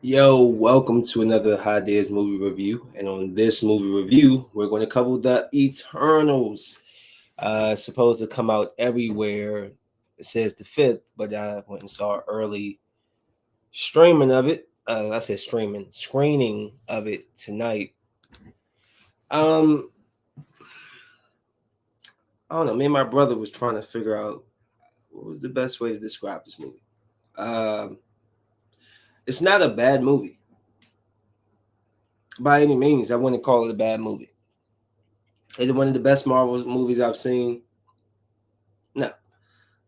Yo, welcome to another Highdeas movie review. And on this movie review, we're going to cover the Eternals. Supposed to come out everywhere. It says the 5th, but I went and saw early streaming of it. I said streaming, screening of it tonight. Um, I don't know. Me and my brother was trying to figure out what was the best way to describe this movie. Um, it's not a bad movie by any means. I wouldn't call it a bad movie. Is it one of the best Marvel movies I've seen? No,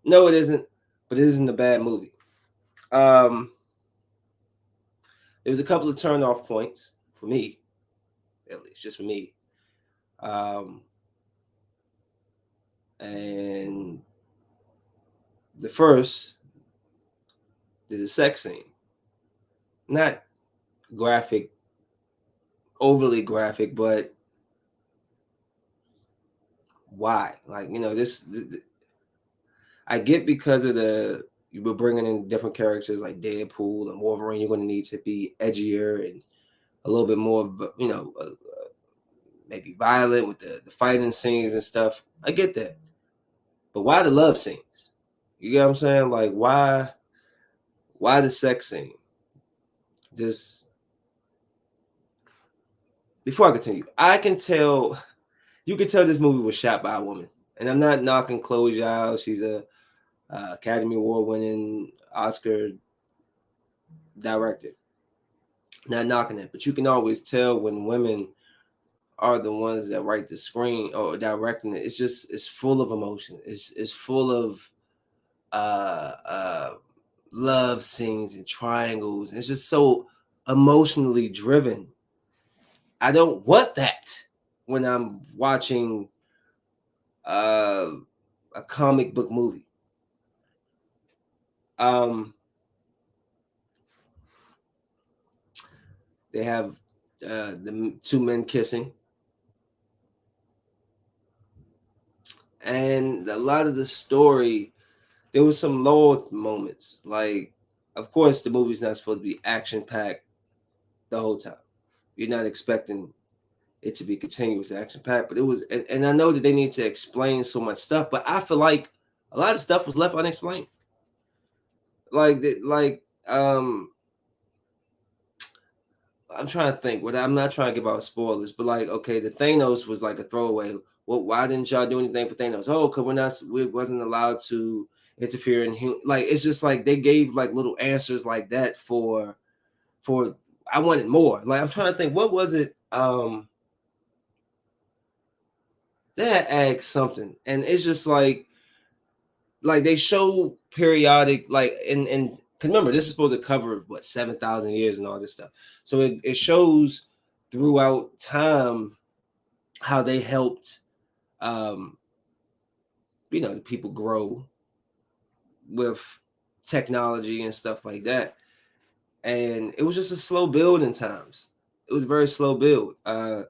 no, it isn't. But it isn't a bad movie. Um, there was a couple of turn off points for me, at least, just for me. Um, and the first is a sex scene, not graphic, overly graphic, but why? Like this I get because of the you were bringing in different characters like Deadpool and Wolverine. You're going to need to be edgier and a little bit more, maybe violent with the fighting scenes and stuff. I get that, but why the love scenes? You get what I'm saying? Like why the sex scene? Just before I continue, I can tell you can tell this movie was shot by a woman, and I'm not knocking Chloe Zhao. She's a Academy Award winning Oscar director. Not knocking it, but you can always tell when women are the ones that write the screen or directing it. It's full of emotion. It's full of uh, uh, love scenes and triangles. It's just so emotionally driven. I don't want that when I'm watching uh, a comic book movie. Um, they have the two men kissing, and a lot of the story. There was some low moments. Like, of course, the movie's not supposed to be action packed the whole time. You're not expecting it to be continuous action packed, but it was. And I know that they need to explain so much stuff, but I feel like a lot of stuff was left unexplained. Like I'm trying to think. What I'm not trying to give out spoilers, but like, okay, the Thanos was like a throwaway. Well, why didn't y'all do anything for Thanos? Oh, because we wasn't allowed to interfere in like it's just like they gave like little answers like that for I wanted more. Like I'm trying to think, what was it? They had asked something, and it's just like they show periodic and because remember this is supposed to cover what 7,000 years and all this stuff, so it shows throughout time how they helped um the people grow with technology and stuff like that, and it was just a slow build in times. It was a very slow build, a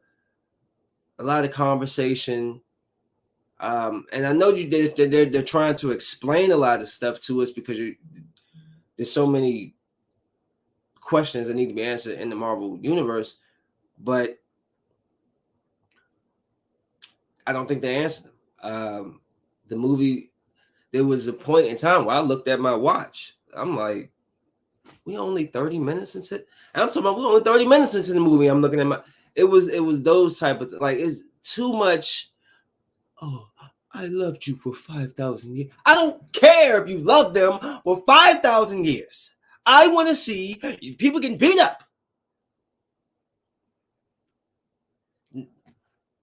lot of conversation. And I know they're trying to explain a lot of stuff to us because there's so many questions that need to be answered in the Marvel universe, but I don't think they answered them. The movie, there was a point in time where I looked at my watch. I'm like, we only 30 minutes into it. And I'm talking about we only 30 minutes into the movie. I'm looking at my it was those type of like it's too much. Oh, I loved you for 5,000 years. I don't care if you love them for 5,000 years. I want to see people getting beat up.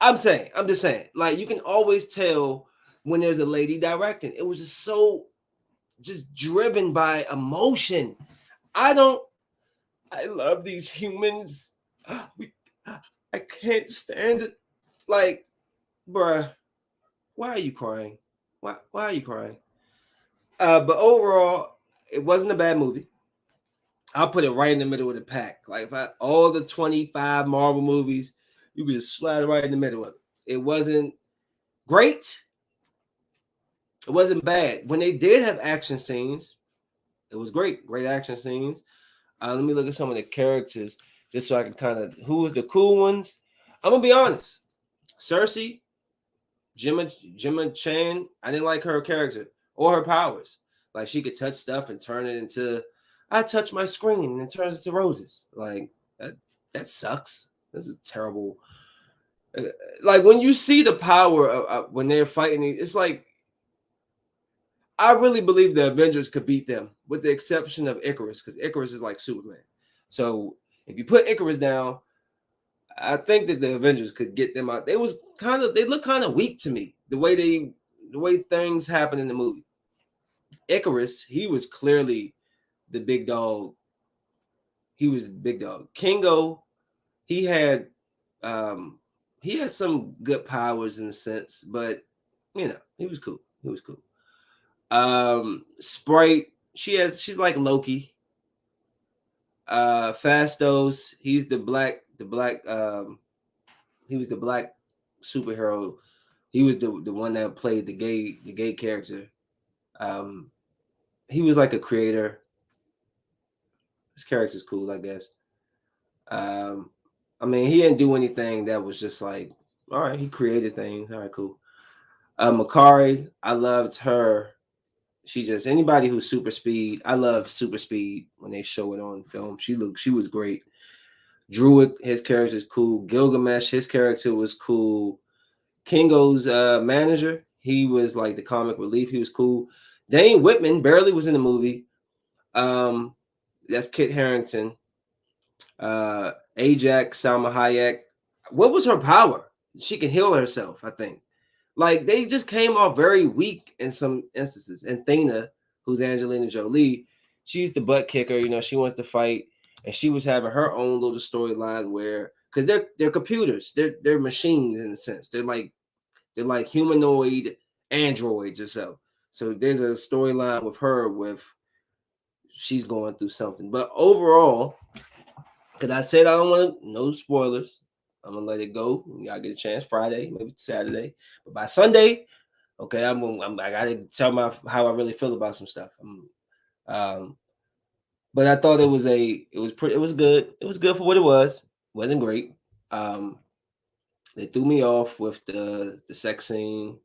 I'm just saying, like you can always tell when there's a lady directing. It was just so just driven by emotion. I don't. I love these humans. We, I can't stand it. Like, bruh, why are you crying? Why are you crying? But overall, it wasn't a bad movie. I'll put it right in the middle of the pack. Like all the 25 Marvel movies, you could just slide it right in the middle of it. It wasn't great. It wasn't bad. When they did have action scenes, it was great. Great action scenes. Let me look at some of the characters just so I can kind of who was the cool ones. I'm gonna be honest. Cersei, Gemma Chan. I didn't like her character or her powers. Like she could touch stuff and turn it into. I touch my screen and it turns into roses. Like that. That sucks. That's a terrible. uh, Like when you see the power of when they're fighting, it's like I really believe the Avengers could beat them, with the exception of Icarus, because Icarus is like Superman. So if you put Icarus down, I think that the Avengers could get them out. They look kind of weak to me, the way things happen in the movie. Icarus, he was clearly the big dog. He was the big dog. Kingo, he had um he had some good powers in a sense, but he was cool. He was cool. Sprite, she's like Loki. Fastos, he's he was the black superhero. He was the one that played the gay character. Um, he was like a creator. His character's cool, I guess. Um, I mean, he didn't do anything that was just like, all right, he created things. All right, cool. Makari, I loved her. She just anybody who's super speed. I love super speed when they show it on film. She was great. Druid, his character is cool. Gilgamesh, his character was cool. Kingo's manager, he was like the comic relief. He was cool. Dane Whitman barely was in the movie. Um, that's Kit Harington. Ajax, Salma Hayek. What was her power? She can heal herself, I think. Like they just came off very weak in some instances. And Thena, who's Angelina Jolie, she's the butt kicker. She wants to fight, and she was having her own little storyline where because they're computers, they're machines in a sense. They're like humanoid androids or so. So there's a storyline with her with she's going through something. But overall, because I said I don't want no spoilers. I'm gonna let it go. Y'all get a chance Friday, maybe Saturday, but by Sunday, okay, I gotta tell my how I really feel about some stuff. Um, but I thought it was good. It was good for what it was. It wasn't great. Um, they threw me off with the sex scene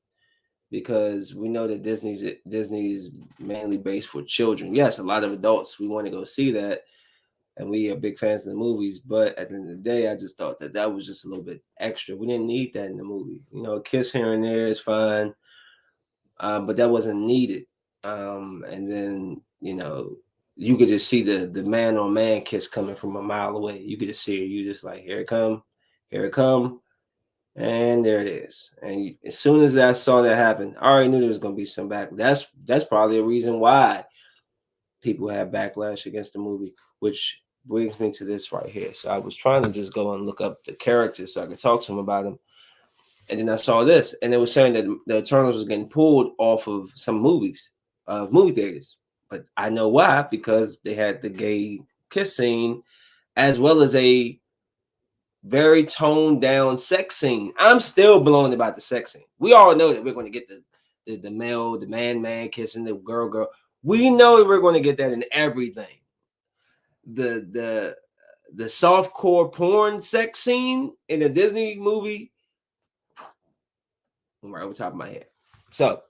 because we know that Disney's mainly based for children. Yes, a lot of adults we want to go see that, and we are big fans of the movies. But at the end of the day, I just thought that was just a little bit extra. We didn't need that in the movie. A kiss here and there is fine, but that wasn't needed. And then you could just see the man on man kiss coming from a mile away. You could just see it. You just like here it come, and there it is. And as soon as I saw that happen, I already knew there was going to be some back. That's probably a reason why people have backlash against the movie, which brings me to this right here. So I was trying to just go and look up the characters so I could talk to them about them. And then I saw this, and it was saying that the Eternals was getting pulled off of some movies, movie theaters. But I know why, because they had the gay kiss scene as well as a very toned down sex scene. I'm still blown about the sex scene. We all know that we're going to get the male, the man kissing the girl. We know that we're going to get that in everything. The the soft core porn sex scene in a Disney movie, right over top of my head. So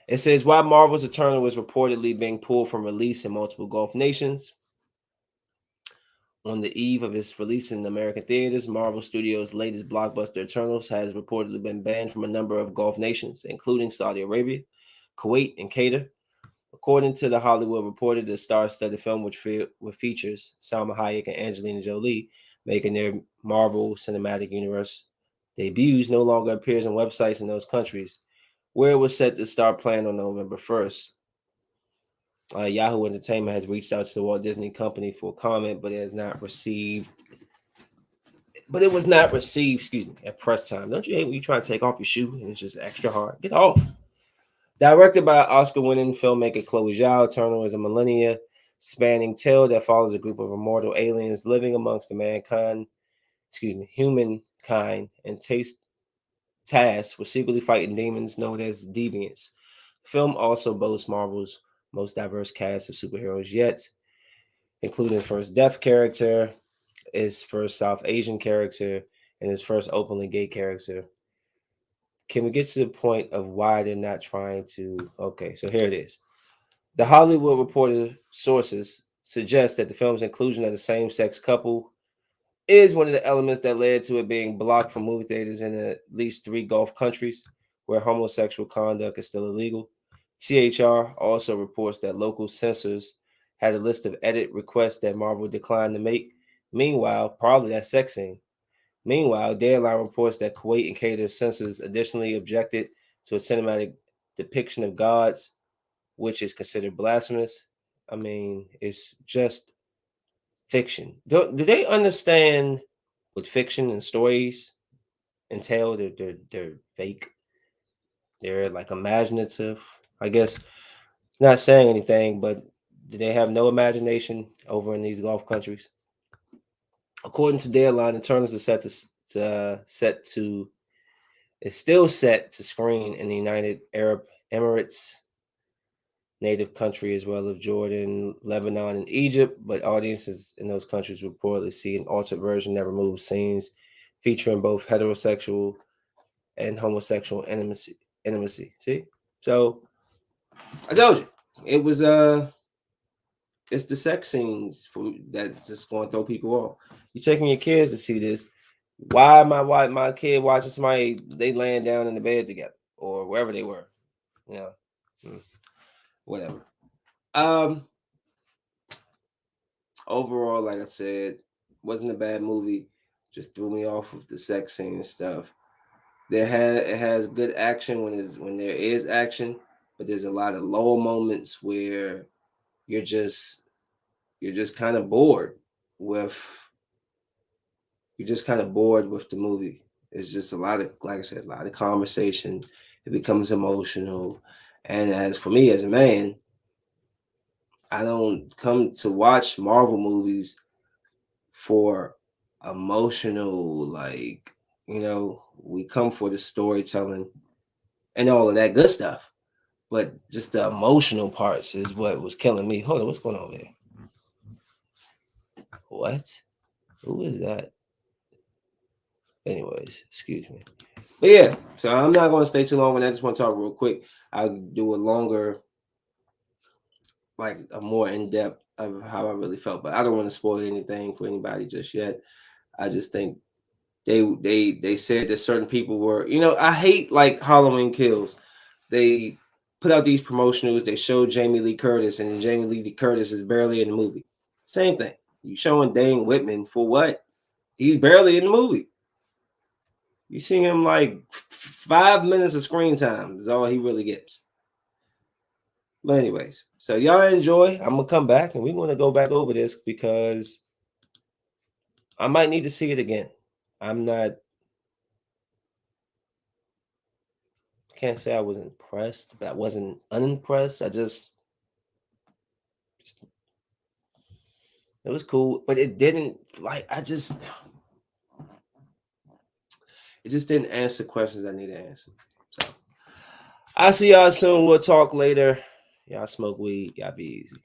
it says why Marvel's Eternal was reportedly being pulled from release in multiple Gulf nations. On the eve of its release in American theaters, Marvel Studios' latest blockbuster Eternals has reportedly been banned from a number of Gulf nations, including Saudi Arabia, Kuwait, and Qatar. According to The Hollywood Reporter, the star-studded film, which features Salma Hayek and Angelina Jolie making their Marvel Cinematic Universe debuts, no longer appears on websites in those countries, where it was set to start playing on November 1st. Yahoo Entertainment has reached out to the Walt Disney Company for comment, but it was not received, excuse me, at press time. Don't you hate when you try to take off your shoe and it's just extra hard? Get off. Directed by Oscar-winning filmmaker Chloe Zhao, Eternal is a millennia-spanning tale that follows a group of immortal aliens living amongst humankind, and tasked with secretly fighting demons known as deviants. The film also boasts Marvel's most diverse cast of superheroes yet. including first deaf character, his first South Asian character, and his first openly gay character. Can we get to the point of why they're not trying to? Okay, so here it is. The Hollywood Reporter sources suggest that the film's inclusion of the same-sex couple is one of the elements that led to it being blocked from movie theaters in at least 3 Gulf countries where homosexual conduct is still illegal. THR also reports that local censors had a list of edit requests that Marvel declined to make. Meanwhile, probably that sex scene. Meanwhile, Deadline reports that Kuwait and Qatar censors additionally objected to a cinematic depiction of gods, which is considered blasphemous. I mean, it's just fiction. Do they understand what fiction and stories entail? They're fake. They're like imaginative. I guess not saying anything, but do they have no imagination over in these Gulf countries? According to Deadline, Eternals is set to is still set to screen in the United Arab Emirates, native country, as well as Jordan, Lebanon, and Egypt, but audiences in those countries reportedly see an altered version that removes scenes featuring both heterosexual and homosexual intimacy. Intimacy. See? So I told you. It was it's the sex scenes that's just gonna throw people off. You taking your kids to see this. Why my kid watching somebody they laying down in the bed together or wherever they were? You know. Whatever. Um Overall, like I said, wasn't a bad movie. Just threw me off with the sex scene and stuff. It has good action when there is action, but there's a lot of low moments where you're just you're just kind of bored with you're just kind of bored with the movie. It's just a lot of, like I said, a lot of conversation. It becomes emotional, and as for me as a man, I don't come to watch Marvel movies for emotional, like, we come for the storytelling and all of that good stuff. But just the emotional parts is what was killing me. Hold on, what's going on there? What? Who is that? Anyways, excuse me. But yeah, so I'm not going to stay too long on that. I just want to talk real quick. I'll do a longer, like a more in depth of how I really felt. But I don't want to spoil anything for anybody just yet. I just think they said that certain people were, I hate like Halloween Kills. They put out these promotionals. They showed Jamie Lee Curtis, and Jamie Lee Curtis is barely in the movie. Same thing. You showing Dane Whitman for what? He's barely in the movie. You see him like 5 minutes of screen time is all he really gets. But anyways, so y'all enjoy. I'm gonna come back and we're gonna go back over this because I might need to see it again. I'm not can't say I was impressed, but I wasn't unimpressed. Just it was cool, but it didn't like it just didn't answer questions I need to answer. So I'll see y'all soon. We'll talk later. Y'all smoke weed. Y'all be easy.